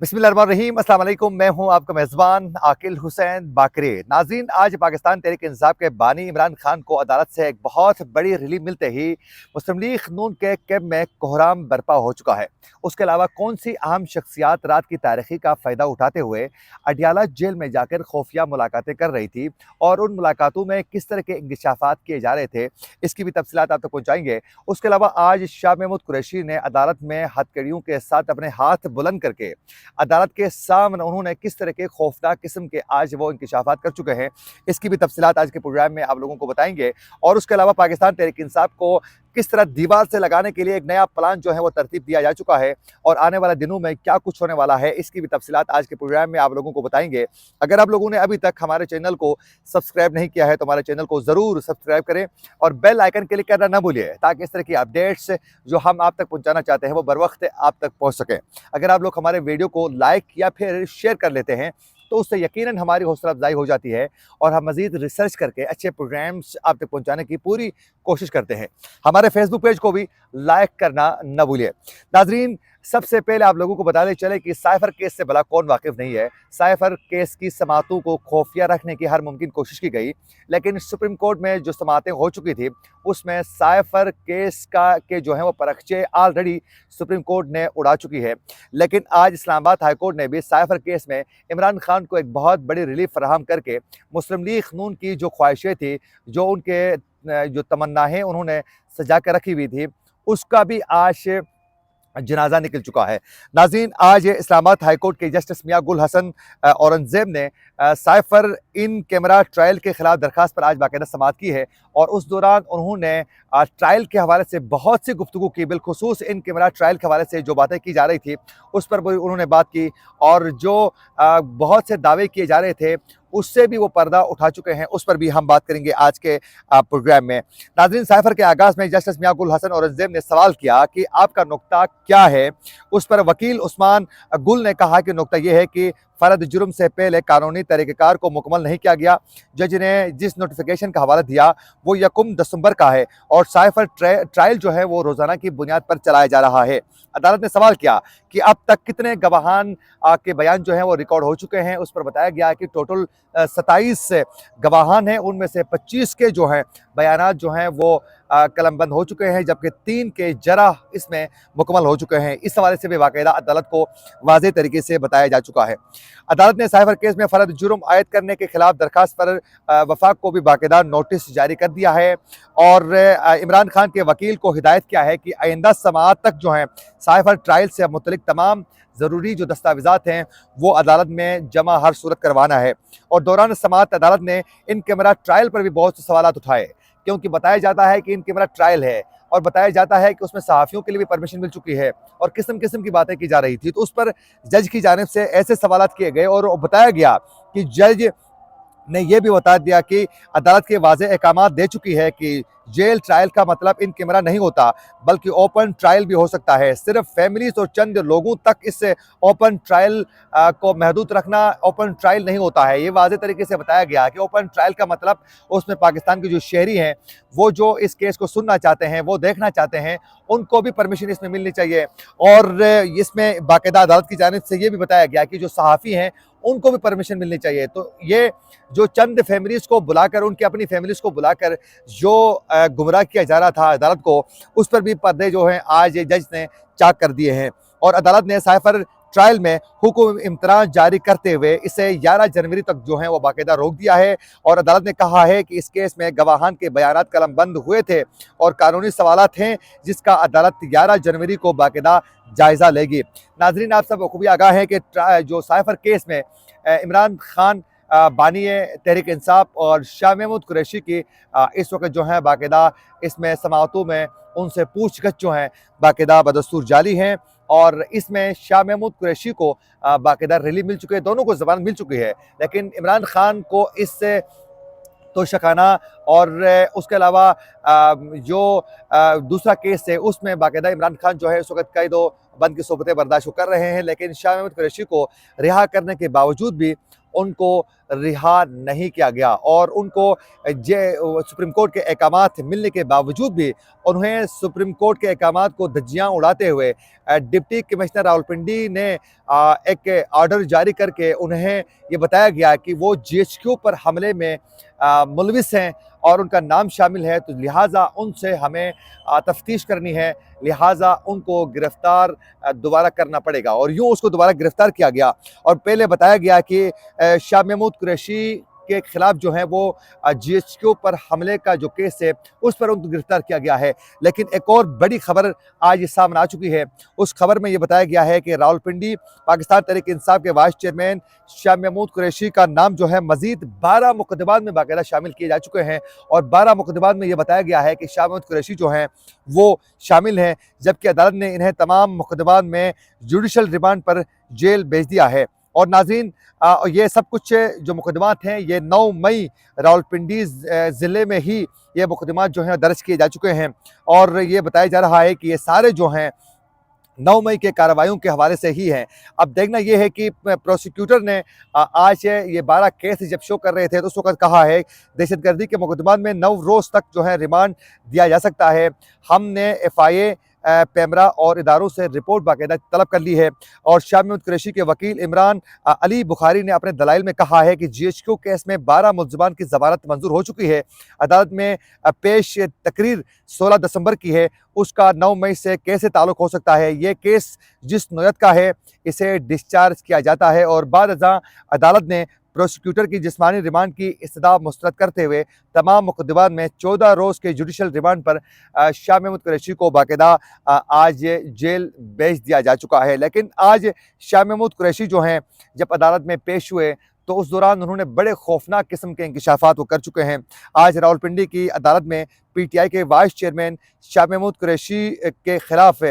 बिस्मिल्लाहिर्रहमानिर्रहीम, अस्सलाम वालेकुम। मैं हूं आपका मेज़बान आकिल हुसैन बाकरे। नाज़रीन, आज पाकिस्तान तहरीक इंसाफ के बानी इमरान खान को अदालत से एक बहुत बड़ी रिलीफ मिलते ही मुस्लिम लीग नून के कैंप में कोहराम बर्पा हो चुका है। उसके अलावा कौन सी अहम शख्सियात रात की तारीखी का फ़ायदा उठाते हुए अडियाला जेल में जाकर खुफिया मुलाकातें कर रही थी और उन मुलाकातों में किस तरह के इंकशाफात किए जा रहे थे, इसकी भी तफसीलात आप तक पहुँचाएंगे। उसके अलावा आज शाह महमूद कुरैशी ने अदालत में हथकड़ियों के साथ अपने हाथ बुलंद करके अदालत के सामने उन्होंने किस तरह के खौफनाक किस्म के आज वो इंकशाफात कर चुके हैं, इसकी भी तफसीलात आज के प्रोग्राम में आप लोगों को बताएंगे। और उसके अलावा पाकिस्तान तहरीक इंसाफ को किस तरह दीवार से लगाने के लिए एक नया प्लान जो है वो तरतीब दिया जा चुका है और आने वाले दिनों में क्या कुछ होने वाला है, इसकी भी तफसीलात आज के प्रोग्राम में आप लोगों को बताएंगे। अगर आप लोगों ने अभी तक हमारे चैनल को सब्सक्राइब नहीं किया है तो हमारे चैनल को ज़रूर सब्सक्राइब करें और बेल आइकन क्लिक करना ना भूलिए, ताकि इस तरह की अपडेट्स जो हम आप तक पहुंचाना चाहते हैं वो बर वक्त आप तक पहुंच सकें। अगर आप लोग हमारे वीडियो को लाइक या फिर शेयर कर लेते हैं तो उससे यकीनन हमारी हौसला अफजाई हो जाती है और हम मज़ीद रिसर्च करके अच्छे प्रोग्राम्स आप तक पहुंचाने की पूरी कोशिश करते हैं। हमारे फेसबुक पेज को भी लाइक करना न भूलिए। नाजरीन, सबसे पहले आप लोगों को बताते चले कि साइफर केस से भला कौन वाकिफ़ नहीं है। साइफर केस की समातों को खुफिया रखने की हर मुमकिन कोशिश की गई, लेकिन सुप्रीम कोर्ट में जो समातें हो चुकी थी उसमें साइफर केस के जो है वो परखचे ऑलरेडी सुप्रीम कोर्ट ने उड़ा चुकी है। लेकिन आज इस्लामाबाद हाई कोर्ट ने भी साइफर केस में इमरान खान को एक बहुत बड़ी रिलीफ फराहम करके मुस्लिम लीग नून की जो ख्वाहिशें थी, जो उनके जो तमन्नाएं उन्होंने सजा के रखी हुई थी, उसका भी आज जनाजा निकल चुका है। नाज़रीन, आज इस्लामाबाद हाई कोर्ट के जस्टिस मियां गुल हसन औरंगजेब ने साइफर इन कैमरा ट्रायल के खिलाफ दरखास्त पर आज बाकायदा समाअत की है और उस दौरान उन्होंने ट्रायल के हवाले से बहुत सी गुफ्तगू की, बिलखुसूस इन कैमरा ट्रायल के हवाले से जो बातें की जा रही थी उस पर भी उन्होंने बात की और जो बहुत से दावे किए जा रहे थे उससे भी वो पर्दा उठा चुके हैं, उस पर भी हम बात करेंगे आज के प्रोग्राम में। नाज़रीन, साइफर के आगाज़ में जस्टिस मियां गुल हसन औरंगजेब ने सवाल किया कि आपका नुक्ता क्या है। उस पर वकील उस्मान गुल ने कहा कि नुक्ता यह है कि फ़र्द जुर्म से पहले कानूनी तरीक़ेकार को मुकम्मल नहीं किया गया। जज ने जिस नोटिफिकेशन का हवाला दिया वो 1 दिसंबर का है और साइफर ट्रायल जो है वो रोज़ाना की बुनियाद पर चलाया जा रहा है। अदालत ने सवाल किया कि अब तक कितने गवाहान के बयान जो हैं वो रिकॉर्ड हो चुके हैं। उस पर बताया गया कि टोटल 27 गवाहान हैं, उनमें से 25 के जो हैं बयानात जो हैं वो कलमबंद हो चुके हैं, जबकि 3 के जरा इसमें मुकम्मल हो चुके हैं। इस हवाले से भी बाकायदा अदालत को वाज़ेह तरीके से बताया जा चुका है। अदालत ने साइफर केस में फ़र्द जुर्म आयद करने के खिलाफ दरखास्त पर वफाक को भी बाकायदा नोटिस जारी कर दिया है और इमरान खान के वकील को हिदायत किया है कि आइंदा समाअत तक जो है साइफर ट्रायल से मुतल्लिक तमाम ज़रूरी जो दस्तावेज़ात हैं वो अदालत में जमा हर सूरत करवाना है। और दौरान समाअत अदालत ने इन कैमरा ट्रायल पर भी बहुत से सवाल उठाए, क्योंकि बताया जाता है कि इन कैमरा ट्रायल है और बताया जाता है कि उसमें सहाफ़ियों के लिए भी परमिशन मिल चुकी है और किस्म किस्म की बातें की जा रही थी। तो उस पर जज की जानिब से ऐसे सवालात किए गए और बताया गया कि जज ने यह भी बता दिया कि अदालत के वाज़ेह अहकामात दे चुकी है कि जेल ट्रायल का मतलब इन कैमरा नहीं होता, बल्कि ओपन ट्रायल भी हो सकता है। सिर्फ फैमिलीज और चंद लोगों तक इस ओपन ट्रायल को महदूद रखना ओपन ट्रायल नहीं होता है। ये वाज़ेह तरीके से बताया गया कि ओपन ट्रायल का मतलब उसमें पाकिस्तान के जो शहरी हैं वो जो इस केस को सुनना चाहते हैं, वो देखना चाहते हैं, उनको भी परमिशन इसमें मिलनी चाहिए। और इसमें बाकायदा अदालत की जानिब से ये भी बताया गया कि जो सहाफ़ी हैं उनको भी परमिशन मिलनी चाहिए। तो ये जो चंद फैमिलीज़ को बुलाकर, उनकी अपनी फैमिलीज़ को बुलाकर जो गुमराह किया जा रहा था अदालत को, उस पर भी पर्दे जो हैं आज जज ने चाक कर दिए हैं और अदालत ने साइफर ट्रायल में हुक्म इम्तनान जारी करते हुए इसे 11 जनवरी तक जो है वो बाकायदा रोक दिया है। और अदालत ने कहा है कि इस केस में गवाहान के बयानात कलमबंद हुए थे और कानूनी सवालात हैं जिसका अदालत 11 जनवरी को बाकायदा जायज़ा लेगी। नाजरीन, आप सब खूबी आगाह हैं कि जो साइफर केस में इमरान खान बानी तहरीक इंसाफ और शाह महमूद कुरैशी की इस वक्त जो है बाकायदा इसमें समाअतों में उनसे पूछगछ जो हैं बाकायदा बदस्तूर जारी हैं और इसमें शाह महमूद कुरैशी को बाकायदा रिलीफ मिल चुकी है, दोनों को ज़बान मिल चुकी है। लेकिन इमरान खान को इससे तो शकाना और उसके अलावा जो दूसरा केस है उसमें बाकायदा इमरान खान जो है उस वक्त कैद बंद की सोबतें बर्दाश्त कर रहे हैं। लेकिन शाह महमूद कुरैशी को रिहा करने के बावजूद भी उनको रिहा नहीं किया गया और उनको सुप्रीम कोर्ट के अहकामात मिलने के बावजूद भी उन्हें सुप्रीम कोर्ट के अहकामात को धज्जियां उड़ाते हुए डिप्टी कमिश्नर रावलपिंडी ने एक ऑर्डर जारी करके उन्हें ये बताया गया कि वो जीएचक्यू पर हमले में मुलविस हैं और उनका नाम शामिल है, तो लिहाजा उनसे हमें तफ्तीश करनी है, लिहाजा उनको गिरफ्तार दोबारा करना पड़ेगा। और यूँ उसको दोबारा गिरफ्तार किया गया और पहले बताया गया कि शाह महमूद कुरैशी के खिलाफ जो है वो जीएचक्यू पर हमले का जो केस है उस पर उनको गिरफ्तार किया गया है। लेकिन एक और बड़ी खबर आज सामने आ चुकी है। उस खबर में ये बताया गया है कि रावलपिंडी पाकिस्तान तहरीक इंसाफ के वाइस चेयरमैन शाह महमूद कुरैशी का नाम जो है मजीद 12 मुकदमात में बाकायदा शामिल किए जा चुके हैं और 12 मुकदमात में ये बताया गया है कि शाह महमूद कुरैशी जो हैं वो शामिल हैं, जबकि अदालत ने इन्हें तमाम मुकदमात में जुडिशल रिमांड पर जेल भेज दिया है। और नाज़रीन, ये सब कुछ जो मुकदमात हैं ये 9 मई रावलपिंडी ज़िले में ही ये मुकदमात जो हैं दर्ज किए जा चुके हैं और ये बताया जा रहा है कि ये सारे जो हैं 9 मई के कार्रवाइयों के हवाले से ही हैं। अब देखना ये है कि प्रोसिक्यूटर ने आज ये 12 केस जब शो कर रहे थे तो उस वक्त कहा है दहशतगर्दी के मुकदमात में 9 रोज़ तक जो है रिमांड दिया जा सकता है। हमने FIA पैमरा और इदारों से रिपोर्ट बाकायदा तलब कर ली है और शाह महमूद कुरैशी के वकील इमरान अली बुखारी ने अपने दलाइल में कहा है कि जीएचक्यू केस में 12 मुल्ज़िमान की ज़मानत मंजूर हो चुकी है। अदालत में पेश तकरीर 16 दिसंबर की है, उसका 9 मई से कैसे ताल्लुक़ हो सकता है। ये केस जिस नौयत का है इसे डिस्चार्ज किया जाता है और बाद अज़ां अदालत ने प्रोसिक्यूटर की जिस्मानी रिमांड की इस्तदा मुस्तरद करते हुए तमाम मुकदमात में 14 रोज़ के जुडिशल रिमांड पर शाह महमूद कुरैशी को बाकायदा आज जेल भेज दिया जा चुका है। लेकिन आज शाह महमूद कुरैशी जो हैं जब अदालत में पेश हुए तो उस दौरान उन्होंने बड़े खौफनाक किस्म के इंकशाफात वो कर चुके हैं। आज रावलपिंडी की अदालत में PTI के वाइस चेयरमैन शाह महमूद कुरैशी के खिलाफ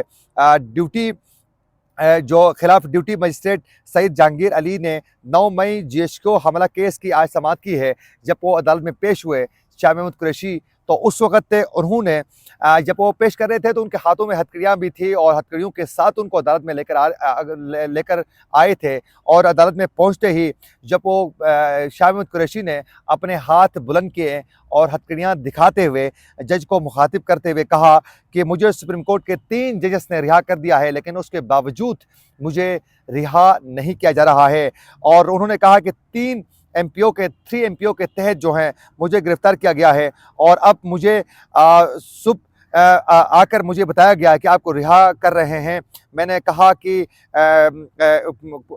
ड्यूटी मजिस्ट्रेट सईद जहांगीर अली ने 9 मई जीएचक्यू हमला केस की आज समाअत की है। जब वो अदालत में पेश हुए शाह महमूद कुरैशी तो उस वक़्त उन्होंने जब वो पेश कर रहे थे तो उनके हाथों में हथकड़ियाँ भी थी और हथकड़ियों के साथ उनको अदालत में लेकर आए थे और अदालत में पहुंचते ही जब वो शाह महमूद कुरैशी ने अपने हाथ बुलंद किए और हथकड़ियाँ दिखाते हुए जज को मुखातिब करते हुए कहा कि मुझे सुप्रीम कोर्ट के 3 जजेस ने रिहा कर दिया है, लेकिन उसके बावजूद मुझे रिहा नहीं किया जा रहा है। और उन्होंने कहा कि 3 MPO के तहत जो हैं मुझे गिरफ्तार किया गया है और अब मुझे आकर मुझे बताया गया कि आपको रिहा कर रहे हैं। मैंने कहा कि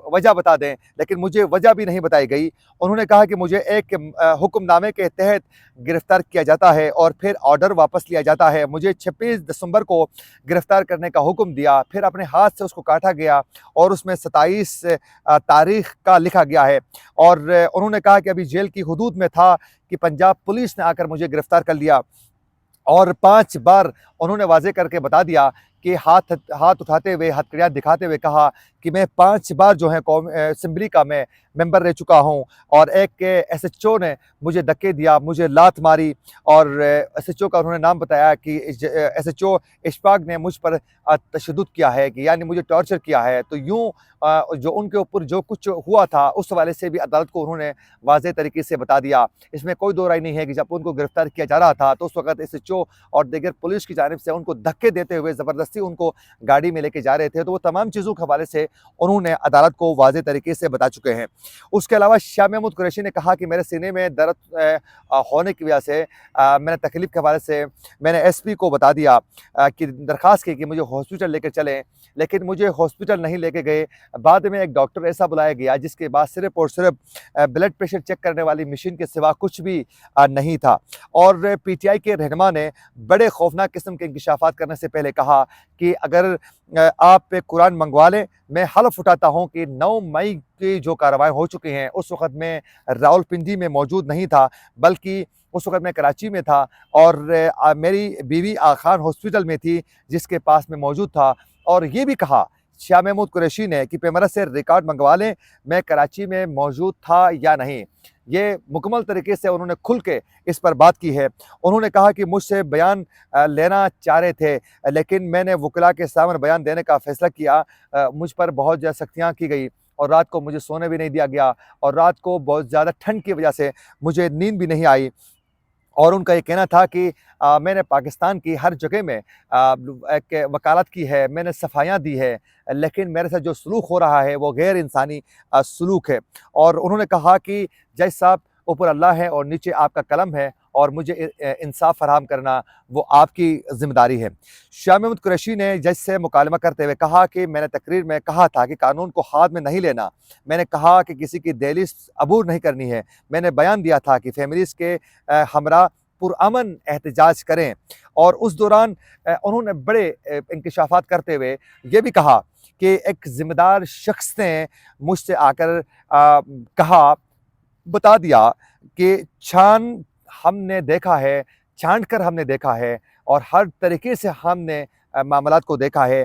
वजह बता दें, लेकिन मुझे वजह भी नहीं बताई गई। उन्होंने कहा कि मुझे एक हुक्मनामे के तहत गिरफ्तार किया जाता है और फिर ऑर्डर वापस लिया जाता है। मुझे 26 दिसंबर को गिरफ्तार करने का हुक्म दिया, फिर अपने हाथ से उसको काटा गया और उसमें 27 तारीख का लिखा गया है। और उन्होंने कहा कि अभी जेल की हुदूद में था कि पंजाब पुलिस ने आकर मुझे गिरफ्तार कर लिया और 5 बार उन्होंने वाज़े करके बता दिया कि हाथ उठाते हुए हथकड़ियाँ दिखाते हुए कहा कि मैं 5 बार जो है असेंबली का मैं मेंबर रह चुका हूं और एक SHO ने मुझे धक्के दिया, मुझे लात मारी और SHO का उन्होंने नाम बताया कि SHO इशफाक ने मुझ पर तशद्दुद किया है कि यानी मुझे टॉर्चर किया है। तो यूँ जो उनके ऊपर जो कुछ हुआ था उस हवाले से भी अदालत को उन्होंने वाज़ेह तरीके से बता दिया। इसमें कोई दो राय नहीं है कि जब उनको गिरफ्तार किया जा रहा था तो उस वक्त SHO और दीगर पुलिस की जानिब से उनको धक्के देते हुए ज़बरदस्ती उनको गाड़ी में लेके जा रहे थे। तो वो तमाम चीज़ों के हवाले से उन्होंने अदालत को वाज़ेह तरीके से बता चुके हैं। उसके अलावा शाह महमूद कुरैशी ने कहा कि मेरे सीने में दर्द होने की वजह से मैंने तकलीफ़ के हवाले से मैंने SP को बता दिया कि दरख्वास्त की कि मुझे हॉस्पिटल लेकर चलें, लेकिन मुझे हॉस्पिटल नहीं लेके गए। बाद में एक डॉक्टर ऐसा बुलाया गया जिसके बाद सिर्फ और सिर्फ ब्लड प्रेशर चेक करने वाली मशीन के सिवा कुछ भी नहीं था। और PTI के रहनुमा ने बड़े खौफनाक किस्म के इंकशाफात करने से पहले कहा कि अगर आप कुरान मंगवा लें, मैं हलफ उठाता हूं कि 9 मई की जो कार्रवाई हो चुकी हैं उस वक़्त मैं रावलपिंडी में मौजूद नहीं था, बल्कि उस वक़्त मैं कराची में था और मेरी बीवी खान हॉस्पिटल में थी जिसके पास मैं मौजूद था। और ये भी कहा शाह महमूद कुरैशी ने कि पैमरा से रिकॉर्ड मंगवा लें मैं कराची में मौजूद था या नहीं। ये मुकम्मल तरीके से उन्होंने खुल के इस पर बात की है। उन्होंने कहा कि मुझसे बयान लेना चाह रहे थे, लेकिन मैंने वकला के सामने बयान देने का फ़ैसला किया। मुझ पर बहुत ज़्यादा सख्तियाँ की गई और रात को मुझे सोने भी नहीं दिया गया और रात को बहुत ज़्यादा ठंड की वजह से मुझे नींद भी नहीं आई। और उनका ये कहना था कि मैंने पाकिस्तान की हर जगह में एक वकालत की है, मैंने सफाइयाँ दी है, लेकिन मेरे साथ जो सलूक हो रहा है वो गैर इंसानी सलूक है। और उन्होंने कहा कि जज साहब, ऊपर अल्लाह है और नीचे आपका कलम है और मुझे इंसाफ फराहम करना वो आपकी ज़िम्मेदारी है। शाह महमूद कुरैशी ने जज से मुकालमा करते हुए कहा कि मैंने तकरीर में कहा था कि कानून को हाथ में नहीं लेना। मैंने कहा कि किसी की दहलीज़ अबूर नहीं करनी है। मैंने बयान दिया था कि फैमिलीज़ के हमरा पुरअमन एहतजाज करें। और उस दौरान उन्होंने बड़े इंकशाफात करते हुए ये भी कहा कि एक ज़िम्मेदार शख्स ने मुझसे आकर कहा, बता दिया कि हमने देखा है, छाँट कर हमने देखा है और हर तरीके से हमने मामलात को देखा है।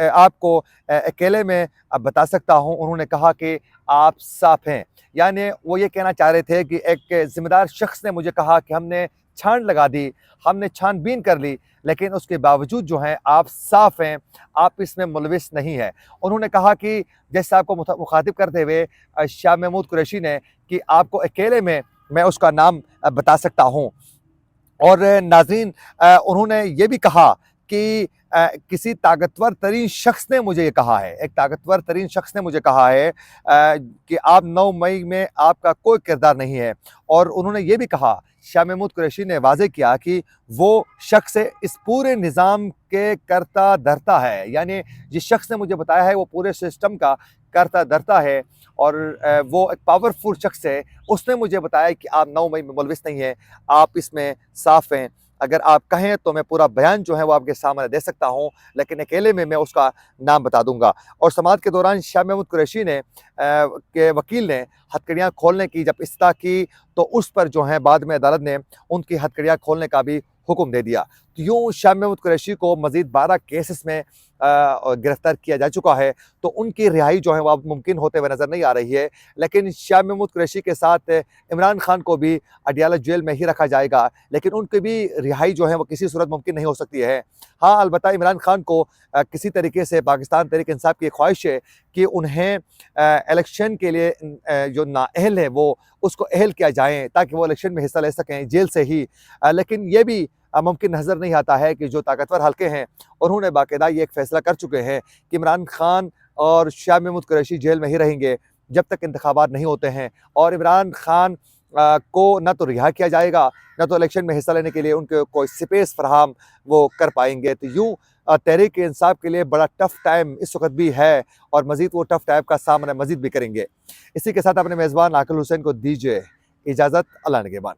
आपको अकेले में बता सकता हूँ। उन्होंने कहा कि आप साफ़ हैं। यानी वो ये कहना चाह रहे थे कि एक ज़िम्मेदार शख्स ने मुझे कहा कि हमने छान लगा दी, हमने छानबीन कर ली, लेकिन उसके बावजूद जो है आप साफ़ हैं, आप इसमें मुलविस नहीं हैं। उन्होंने कहा कि जैसे आपको मुखातिब करते हुए शाह महमूद कुरैशी ने कि आपको अकेले में मैं उसका नाम बता सकता हूँ। और नाज़रीन, उन्होंने ये भी कहा कि किसी ताकतवर तरीन शख्स ने मुझे ये कहा है, एक ताकतवर तरीन शख्स ने मुझे कहा है कि आप 9 मई में आपका कोई किरदार नहीं है। और उन्होंने ये भी कहा, शाह महमूद कुरैशी ने वाज़ेह किया कि वो शख्स इस पूरे निज़ाम के कर्ता धर्ता है। यानी जिस शख्स ने मुझे बताया है वो पूरे सिस्टम का कर्ता धर्ता है और वो एक पावरफुल शख्स है। उसने मुझे बताया कि आप 9 मई में मुलविस नहीं हैं, आप इसमें साफ़ हैं। अगर आप कहें तो मैं पूरा बयान जो है वो आपके सामने दे सकता हूँ, लेकिन अकेले में मैं उसका नाम बता दूँगा। और समाअत के दौरान शाह महमूद कुरैशी ने के वकील ने हथकड़ियाँ खोलने की जब इस्तदा की, तो उस पर जो है बाद में अदालत ने उनकी हथकड़ियाँ खोलने का भी हुक्म दे दिया। तो यूँ शाह महमूद कुरैशी को मज़ीद 12 केसेस में गिरफ्तार किया जा चुका है, तो उनकी रिहाई जो है वो अब मुमकिन होते हुए नज़र नहीं आ रही है। लेकिन शाह महमूद कुरैशी के साथ इमरान खान को भी अडियाला जेल में ही रखा जाएगा, लेकिन उनकी भी रिहाई जो है वो किसी सूरत मुमकिन नहीं हो सकती है। हाँ, अलबत्ता इमरान खान को किसी तरीके से पाकिस्तान तहरीक इंसाफ की ख्वाहिश है कि उन्हें इलेक्शन के लिए जो नाअहल है वो उसको अहल किया जाए ताकि वो इलेक्शन में हिस्सा ले सकें जेल से ही। लेकिन ये भी मुमकिन नज़र नहीं आता है कि जो ताकतवर हल्के हैं उन्होंने बाकायदा ये एक फ़ैसला कर चुके हैं कि इमरान खान और शाह महमूद कुरैशी जेल में ही रहेंगे जब तक इंतखाबात नहीं होते हैं। और इमरान खान को ना तो रिहा किया जाएगा, ना तो इलेक्शन में हिस्सा लेने के लिए उनको कोई स्पेस फराहम वो कर पाएंगे। तो यूँ तहरीक इंसाफ के लिए बड़ा टफ टाइम इस वक्त भी है और मज़ीद वो टफ टाइम का सामना मज़ीद भी करेंगे। इसी के साथ अपने मेज़बान आकिल हुसैन को दीजिए इजाज़त। अल्लाह निगहबान।